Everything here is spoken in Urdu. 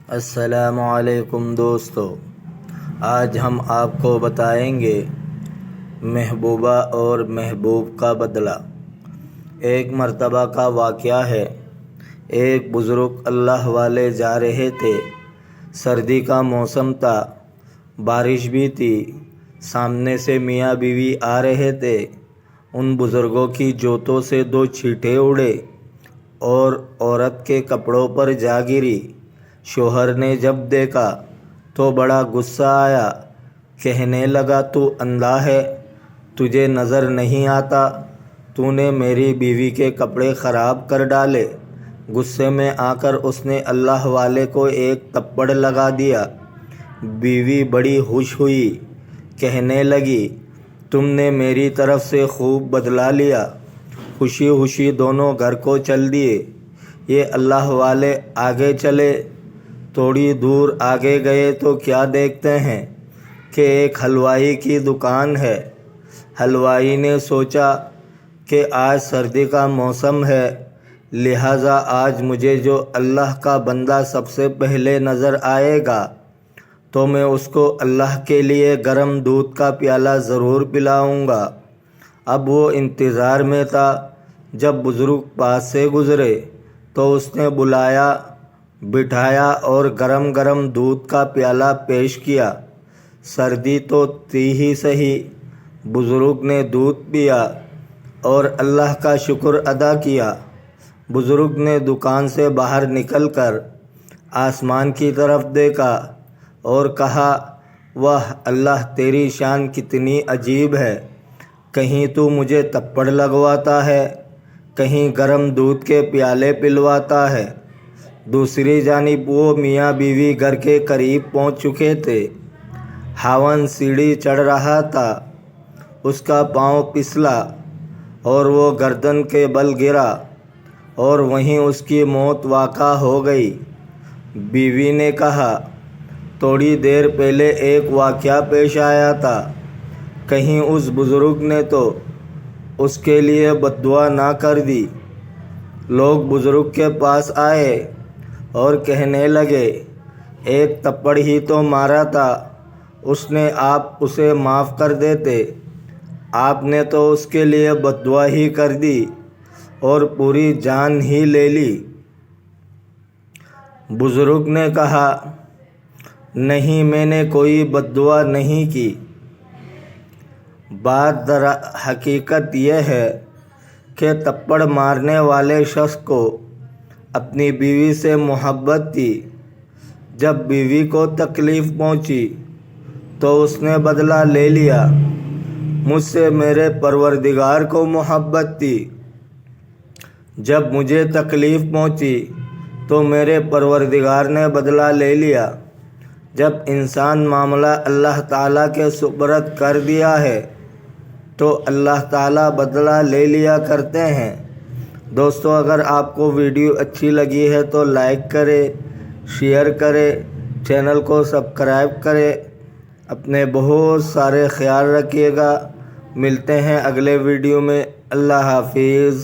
السلام علیکم دوستو، آج ہم آپ کو بتائیں گے محبوبہ اور محبوب کا بدلہ۔ ایک مرتبہ کا واقعہ ہے۔ ایک بزرگ اللہ والے جا رہے تھے۔ سردی کا موسم تھا، بارش بھی تھی۔ سامنے سے میاں بیوی آ رہے تھے۔ ان بزرگوں کی جوتوں سے 2 چھینٹے اڑے اور عورت کے کپڑوں پر جا گری۔ شوہر نے جب دیکھا تو بڑا غصہ آیا۔ کہنے لگا، تو اندھا ہے؟ تجھے نظر نہیں آتا؟ تو نے میری بیوی کے کپڑے خراب کر ڈالے۔ غصے میں آ کر اس نے اللہ والے کو ایک تھپڑ لگا دیا۔ بیوی بڑی خوش ہوئی، کہنے لگی، تم نے میری طرف سے خوب بدلہ لیا۔ خوشی خوشی دونوں گھر کو چل دیے۔ یہ اللہ والے آگے چلے۔ تھوڑی دور آگے گئے تو کیا دیکھتے ہیں کہ ایک حلوائی کی دکان ہے۔ حلوائی نے سوچا کہ آج سردی کا موسم ہے، لہٰذا آج مجھے جو اللہ کا بندہ سب سے پہلے نظر آئے گا تو میں اس کو اللہ کے لیے گرم دودھ کا پیالہ ضرور پلاؤں گا۔ اب وہ انتظار میں تھا۔ جب بزرگ پاس سے گزرے تو اس نے بلایا، بٹھایا اور گرم گرم دودھ کا پیالہ پیش کیا۔ سردی تو تھی ہی سہی، بزرگ نے دودھ پیا اور اللہ کا شکر ادا کیا۔ بزرگ نے دکان سے باہر نکل کر آسمان کی طرف دیکھا اور کہا، واہ اللہ، تیری شان کتنی عجیب ہے! کہیں تو مجھے تھپڑ لگواتا ہے، کہیں گرم دودھ کے پیالے پلواتا ہے۔ دوسری جانب وہ میاں بیوی گھر کے قریب پہنچ چکے تھے۔ خاوند سیڑھی چڑھ رہا تھا، اس کا پاؤں پھسلا اور وہ گردن کے بل گرا اور وہیں اس کی موت واقع ہو گئی۔ بیوی نے کہا، تھوڑی دیر پہلے ایک واقعہ پیش آیا تھا، کہیں اس بزرگ نے تو اس کے لیے بد دعا نہ کر دی۔ لوگ بزرگ کے پاس آئے اور کہنے لگے، ایک تھپڑ ہی تو مارا تھا، اس نے، آپ اسے معاف کر دیتے۔ آپ نے تو اس کے لیے بد دعا ہی کر دی اور پوری جان ہی لے لی۔ بزرگ نے کہا، نہیں، میں نے کوئی بد دعا نہیں کی۔ بات در حقیقت یہ ہے کہ تھپڑ مارنے والے شخص کو اپنی بیوی سے محبت تھی۔ جب بیوی کو تکلیف پہنچی تو اس نے بدلہ لے لیا۔ مجھ سے میرے پروردگار کو محبت تھی۔ جب مجھے تکلیف پہنچی تو میرے پروردگار نے بدلہ لے لیا۔ جب انسان معاملہ اللہ تعالیٰ کے سپرد کر دیا ہے تو اللہ تعالیٰ بدلہ لے لیا کرتے ہیں۔ دوستو، اگر آپ کو ویڈیو اچھی لگی ہے تو لائک کرے، شیئر کرے، چینل کو سبسکرائب کرے۔ اپنے بہت سارے خیال رکھیے گا۔ ملتے ہیں اگلے ویڈیو میں۔ اللہ حافظ۔